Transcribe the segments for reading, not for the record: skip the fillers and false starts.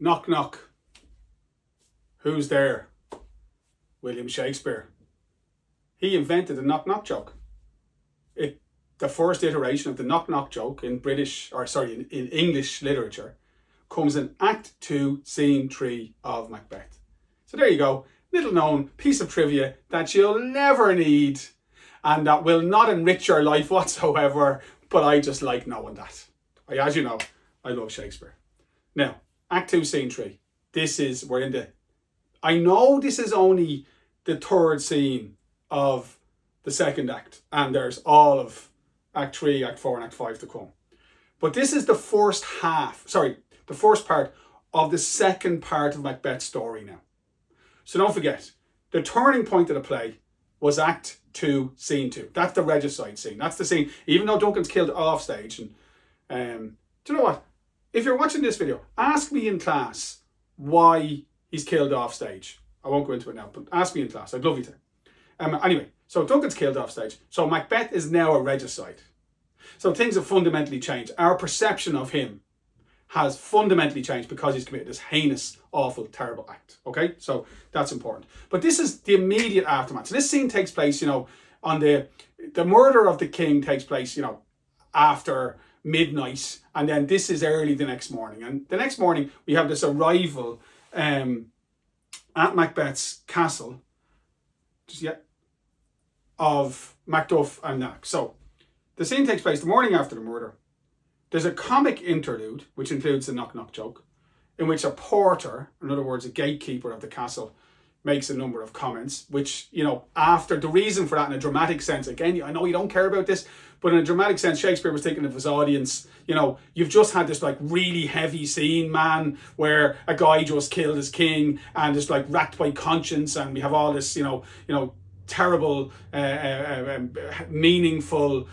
Knock, knock. Who's there? William Shakespeare. He invented the knock, knock joke. The first iteration of the knock, knock joke in in English literature comes in Act 2, Scene 3 of Macbeth. So there you go. Little known piece of trivia that you'll never need and that will not enrich your life whatsoever, but I just like knowing that. As you know, I love Shakespeare. Now, Act 2, Scene 3. I know this is only the third scene of the second act, and there's all of Act 3, Act 4, and Act 5 to come. But this is the first part of the second part of Macbeth's story now. So don't forget, the turning point of the play was Act 2, Scene 2. That's the regicide scene. That's the scene, even though Duncan's killed off stage. And do you know what? If you're watching this video, ask me in class why he's killed off stage. I won't go into it now, but ask me in class. I'd love you to. Anyway, so Duncan's killed off stage. So Macbeth is now a regicide. So things have fundamentally changed. Our perception of him has fundamentally changed because he's committed this heinous, awful, terrible act. Okay, so that's important. But this is the immediate aftermath. So this scene takes place, on the murder of the king takes place, after midnight, and then this is early the next morning. And the next morning we have this arrival at Macbeth's castle, of Macduff and Lennox. So the scene takes place the morning after the murder. There's a comic interlude, which includes the knock-knock joke, in which a porter, in other words, a gatekeeper of the castle, makes a number of comments, which, after the reason for that in a dramatic sense, again, I know you don't care about this, but in a dramatic sense, Shakespeare was thinking of his audience. You've just had this really heavy scene, man, where a guy just killed his king and is racked by conscience, and we have all this, terrible, meaningful,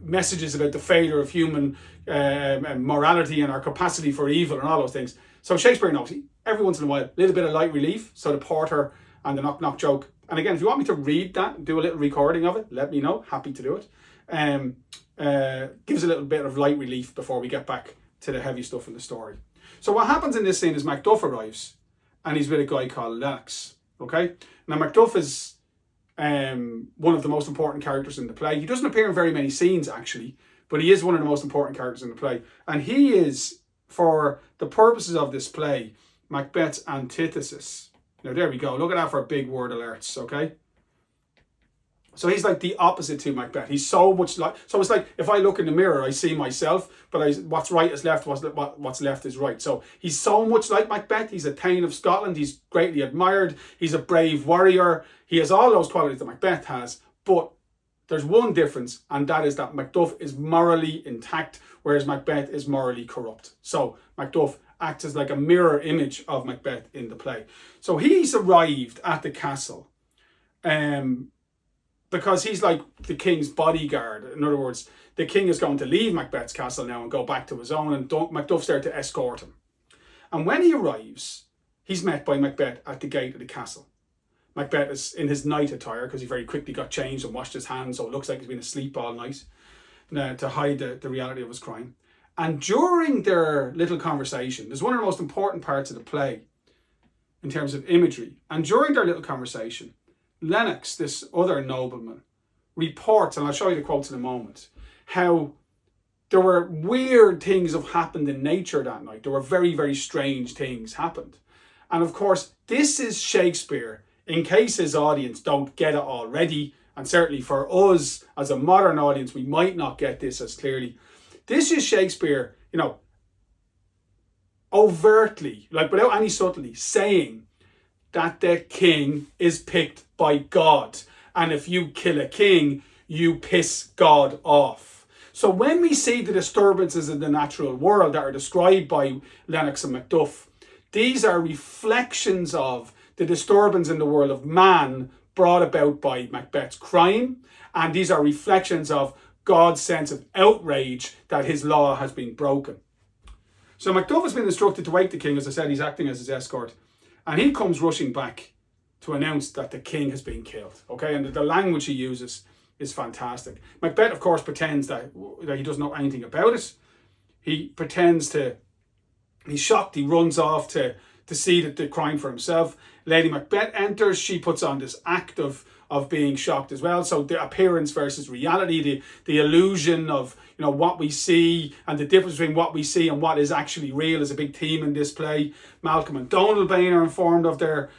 messages about the failure of human morality and our capacity for evil and all those things. So Shakespeare knows every once in a while, a little bit of light relief. So the porter and the knock-knock joke. And again, if you want me to read that, do a little recording of it, let me know. Happy to do it. Gives a little bit of light relief before we get back to the heavy stuff in the story. So what happens in this scene is Macduff arrives and he's with a guy called Lennox. Okay? Now Macduff is one of the most important characters in the play. He doesn't appear in very many scenes actually, but he is one of the most important characters in the play. And he is, for the purposes of this play, Macbeth's antithesis. Now there we go. Look at that for big word alerts, okay? So he's like the opposite to Macbeth. He's so much like, so it's like if I look in the mirror, I see myself, but what's right is left, what's left is right. So he's so much like Macbeth. He's a Thane of Scotland. He's greatly admired. He's a brave warrior. He has all those qualities that Macbeth has, but there's one difference, and that is that Macduff is morally intact, whereas Macbeth is morally corrupt. So Macduff acts as like a mirror image of Macbeth in the play. So he's arrived at the castle, because he's like the king's bodyguard. In other words, the king is going to leave Macbeth's castle now and go back to his own, and Macduff's there to escort him. And when he arrives, he's met by Macbeth at the gate of the castle. Macbeth is in his night attire because he very quickly got changed and washed his hands, so it looks like he's been asleep all night to hide the reality of his crime. And during their little conversation, there's one of the most important parts of the play in terms of imagery. And during their little conversation, Lennox, this other nobleman, reports, and I'll show you the quotes in a moment, how there were weird things have happened in nature that night. There were very, very strange things happened. And of course, this is Shakespeare, in case his audience don't get it already, and certainly for us as a modern audience, we might not get this as clearly. This is Shakespeare, overtly, without any subtlety, saying that the king is picked by God. And if you kill a king, you piss God off. So when we see the disturbances in the natural world that are described by Lennox and Macduff, these are reflections of the disturbance in the world of man brought about by Macbeth's crime. And these are reflections of God's sense of outrage that his law has been broken. So Macduff has been instructed to wake the king. As I said, he's acting as his escort. And he comes rushing back to announce that the king has been killed. Okay, and the language he uses is fantastic. Macbeth, of course, pretends that he doesn't know anything about it. He pretends to He's shocked. He runs off to see the crime for himself. Lady Macbeth enters. She puts on this act of being shocked as well. So the appearance versus reality, the illusion of what we see, and the difference between what we see and what is actually real is a big theme in this play. Malcolm and Donalbain are informed of their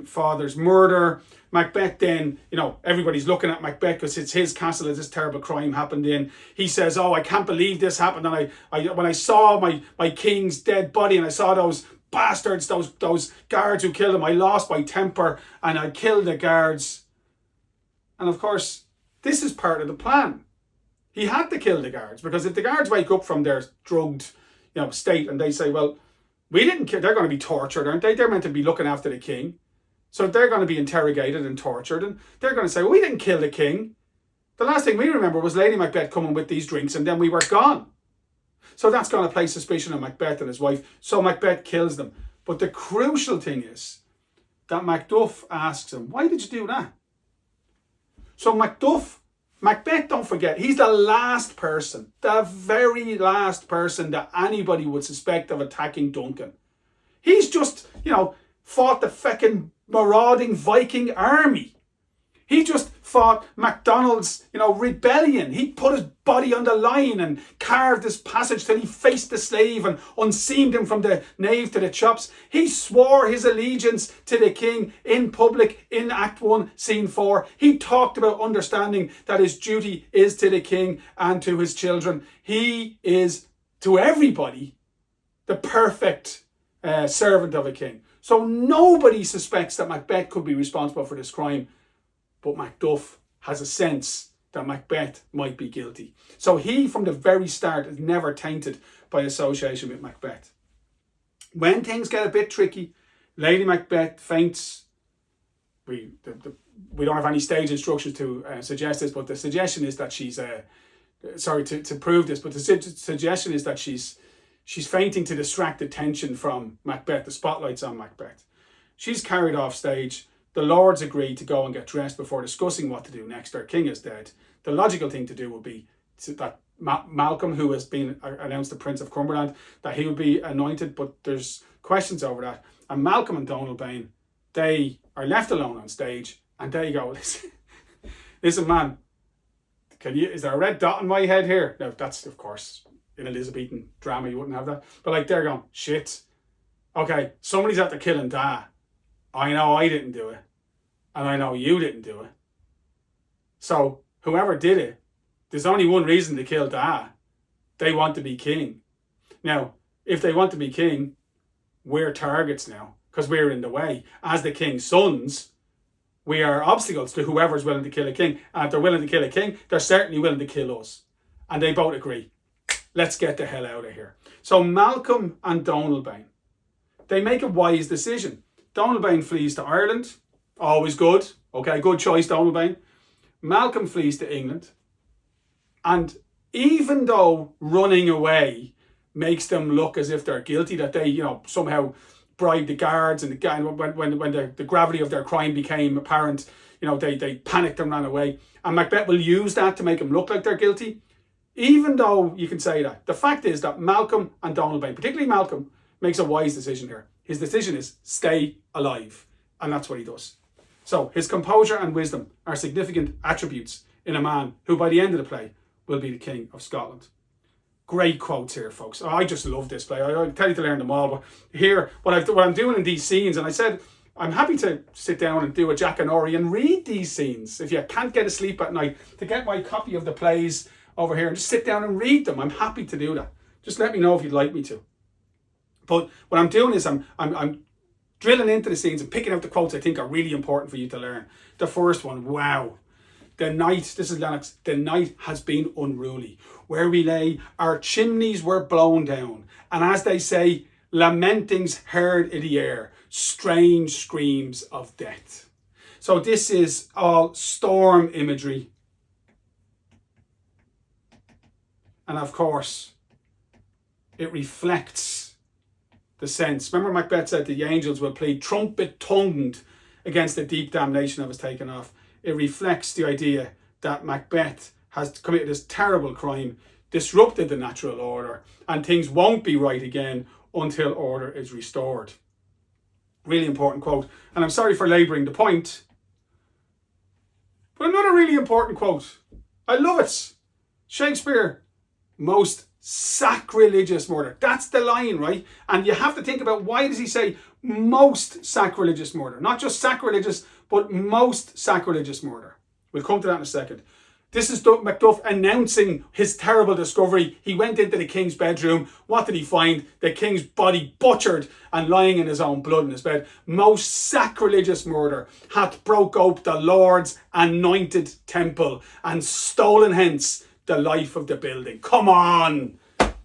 father's murder. Macbeth then, everybody's looking at Macbeth because it's his castle that this terrible crime happened in. He says, "Oh, I can't believe this happened. And when I saw my king's dead body and I saw those bastards, those guards who killed him, I lost my temper and I killed the guards." And of course, this is part of the plan. He had to kill the guards, because if the guards wake up from their drugged, state and they say, "Well, we didn't kill," they're going to be tortured, aren't they? They're meant to be looking after the king. So they're going to be interrogated and tortured, and they're going to say, "Well, we didn't kill the king. The last thing we remember was Lady Macbeth coming with these drinks and then we were gone." So that's going to place suspicion on Macbeth and his wife. So Macbeth kills them. But the crucial thing is that Macduff asks him, "Why did you do that?" So Macbeth, don't forget, he's the last person, the very last person that anybody would suspect of attacking Duncan. He's just, fought the feckin' marauding Viking army. He just fought MacDonald's, rebellion. He put his body on the line and carved his passage till he faced the slave and unseamed him from the nave to the chops. He swore his allegiance to the king in public in Act 1, Scene 4. He talked about understanding that his duty is to the king and to his children. He is, to everybody, the perfect servant of a king. So nobody suspects that Macbeth could be responsible for this crime. But Macduff has a sense that Macbeth might be guilty. So he, from the very start, is never tainted by association with Macbeth. When things get a bit tricky, Lady Macbeth faints. We don't have any stage instructions to suggest this, but the suggestion is that she's... to prove this, but the suggestion is that she's fainting to distract attention from Macbeth. The spotlight's on Macbeth. She's carried off stage. The lords agree to go and get dressed before discussing what to do next. Their king is dead. The logical thing to do would be that Malcolm, who has been announced the Prince of Cumberland, that he would be anointed, but there's questions over that. And Malcolm and Donalbain, they are left alone on stage, and they go, listen man, is there a red dot on my head here? Now, that's, of course, in Elizabethan drama, you wouldn't have that. But they're going, shit. Okay, somebody's after killing Dad. I know I didn't do it. And I know you didn't do it. So whoever did it, there's only one reason to kill Dad. They want to be king. Now, if they want to be king, we're targets now, because we're in the way. As the king's sons, we are obstacles to whoever's willing to kill a king. And if they're willing to kill a king, they're certainly willing to kill us. And they both agree. Let's get the hell out of here. So Malcolm and Donalbain, they make a wise decision. Donalbain flees to Ireland. Always good. Okay, good choice, Donalbain. Malcolm flees to England. And even though running away makes them look as if they're guilty, that they, somehow bribed the guards, and when the gravity of their crime became apparent, they panicked and ran away. And Macbeth will use that to make them look like they're guilty. Even though you can say that, the fact is that Malcolm and Donalbain, particularly Malcolm, makes a wise decision here. His decision is stay alive. And that's what he does. So his composure and wisdom are significant attributes in a man who by the end of the play will be the King of Scotland. Great quotes here, folks. I just love this play. I tell you to learn them all. But here, what I'm doing in these scenes, and I said, I'm happy to sit down and do a Jack and Ori and read these scenes. If you can't get a sleep at night, to get my copy of the plays over here and just sit down and read them. I'm happy to do that. Just let me know if you'd like me to. But what I'm doing is I'm drilling into the scenes and picking out the quotes I think are really important for you to learn. The first one, wow. The night, this is Lennox, the night has been unruly. Where we lay, our chimneys were blown down. And as they say, lamentings heard in the air, strange screams of death. So this is all storm imagery. And of course, it reflects the sense. Remember Macbeth said the angels will plead trumpet-tongued against the deep damnation that was taken off. It reflects the idea that Macbeth has committed this terrible crime, disrupted the natural order, and things won't be right again until order is restored. Really important quote. And I'm sorry for labouring the point, but another really important quote. I love it. Shakespeare, most sacrilegious murder. That's the line, right? And you have to think about, why does he say most sacrilegious murder? Not just sacrilegious, but most sacrilegious murder. We'll come to that in a second. This is Macduff announcing his terrible discovery. He went into the king's bedroom. What did he find? The king's body butchered and lying in his own blood in his bed. Most sacrilegious murder hath broke ope the Lord's anointed temple and stolen hence the life of the building. Come on!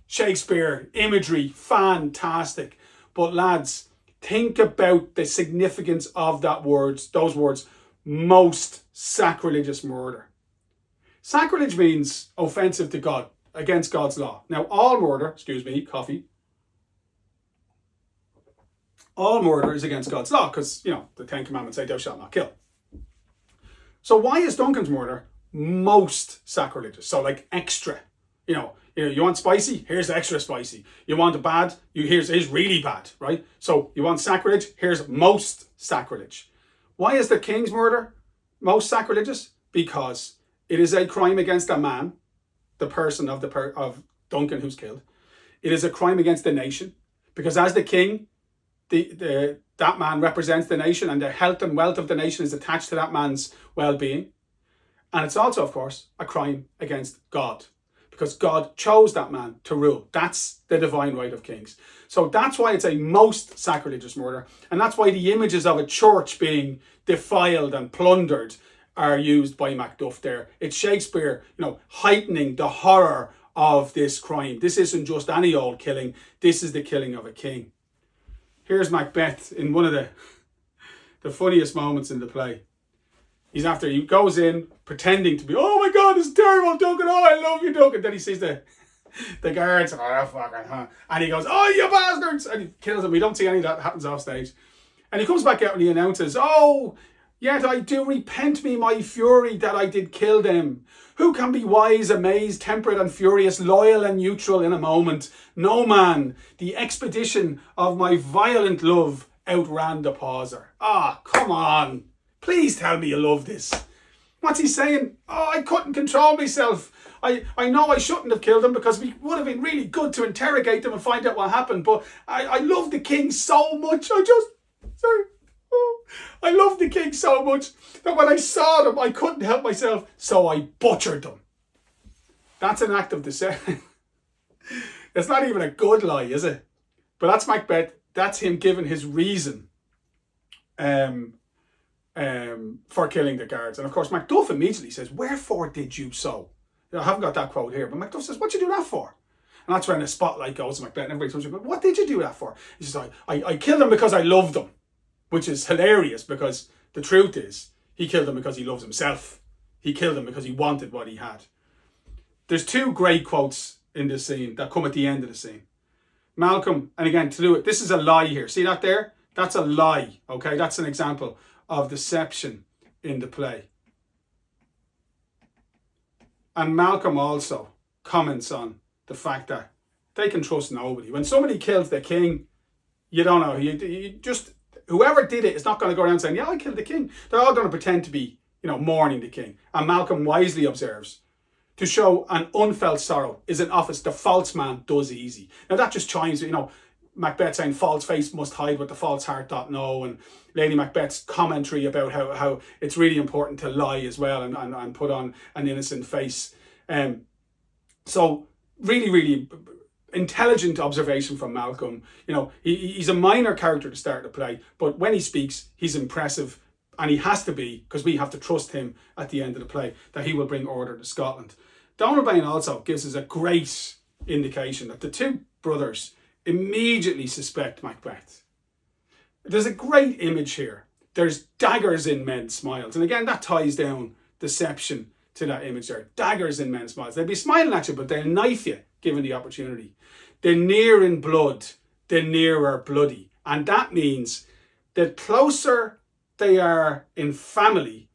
Shakespeare, imagery, fantastic. But lads, think about the significance of those words, most sacrilegious murder. Sacrilege means offensive to God, against God's law. Now, all murder, all murder is against God's law because, the Ten Commandments say thou shalt not kill. So why is Duncan's murder most sacrilegious? So like extra, you want spicy? Here's extra spicy. You want it bad? Here's really bad, right? So you want sacrilege? Here's most sacrilege. Why is the king's murder most sacrilegious? Because it is a crime against a man, the person of Duncan who's killed. It is a crime against the nation, because as the king, that man represents the nation, and the health and wealth of the nation is attached to that man's well-being. And it's also, of course, a crime against God, because God chose that man to rule. That's the divine right of kings. So that's why it's a most sacrilegious murder, and that's why the images of a church being defiled and plundered are used by Macduff there. It's Shakespeare, heightening the horror of this crime. This isn't just any old killing. This is the killing of a king. Here's Macbeth in one of the funniest moments in the play. He goes in pretending to be, oh my God, it's terrible, Duncan. Oh, I love you, Duncan. Then he sees the guards, and he goes, oh, you bastards, and he kills them. We don't see any of that happens off stage. And he comes back out and he announces, oh, yet I do repent me my fury that I did kill them. Who can be wise, amazed, temperate and furious, loyal and neutral in a moment? No man. The expedition of my violent love outran the pauser. Come on. Please tell me you love this. What's he saying? Oh, I couldn't control myself. I know I shouldn't have killed them, because it would have been really good to interrogate them and find out what happened. But I love the king so much. I loved the king so much that when I saw them, I couldn't help myself, so I butchered them. That's an act of deception. It's not even a good lie, is it? But that's Macbeth. That's him giving his reason for killing the guards. And of course, Macduff immediately says, wherefore did you so? I haven't got that quote here, but Macduff says, what'd you do that for? And that's when the spotlight goes to Macbeth and everybody says, what did you do that for? He says, I killed them because I loved them. Which is hilarious, because the truth is, he killed him because he loves himself. He killed him because he wanted what he had. There's two great quotes in this scene that come at the end of the scene. Malcolm, and again, to do it, this is a lie here. See that there? That's a lie, okay? That's an example of deception in the play. And Malcolm also comments on the fact that they can trust nobody. When somebody kills the king, you don't know. You just... Whoever did it is not going to go around saying, yeah, I killed the king. They're all going to pretend to be, mourning the king. And Malcolm wisely observes, to show an unfelt sorrow is an office the false man does easy. Now that just chimes, Macbeth saying false face must hide what the false heart doth know, and Lady Macbeth's commentary about how it's really important to lie as well and put on an innocent face. So really, really intelligent observation from Malcolm. He's a minor character to start the play, but when he speaks, he's impressive, and he has to be, because we have to trust him at the end of the play that he will bring order to Scotland. Donalbain also gives us a great indication that the two brothers immediately suspect Macbeth. There's a great image here. There's daggers in men's smiles, and again that ties down deception to that image there. Daggers in men's smiles. They'll be smiling at you, but they'll knife you given the opportunity. The near in blood, the nearer bloody. And that means the closer they are in family,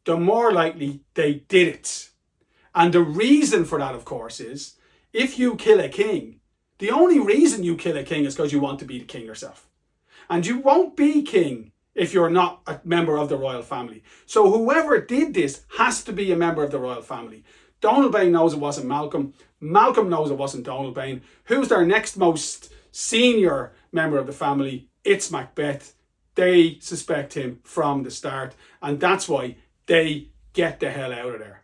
the more likely they did it. And the reason for that, of course, is if you kill a king, The only reason you kill a king is because you want to be the king yourself. And you won't be king if you're not a member of the royal family. So whoever did this has to be a member of the royal family. Donalbain knows it wasn't Malcolm. Malcolm knows it wasn't Donalbain. Who's their next most senior member of the family? It's Macbeth. They suspect him from the start. And that's why they get the hell out of there.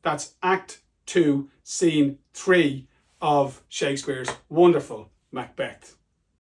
That's Act 2, Scene 3 of Shakespeare's wonderful Macbeth.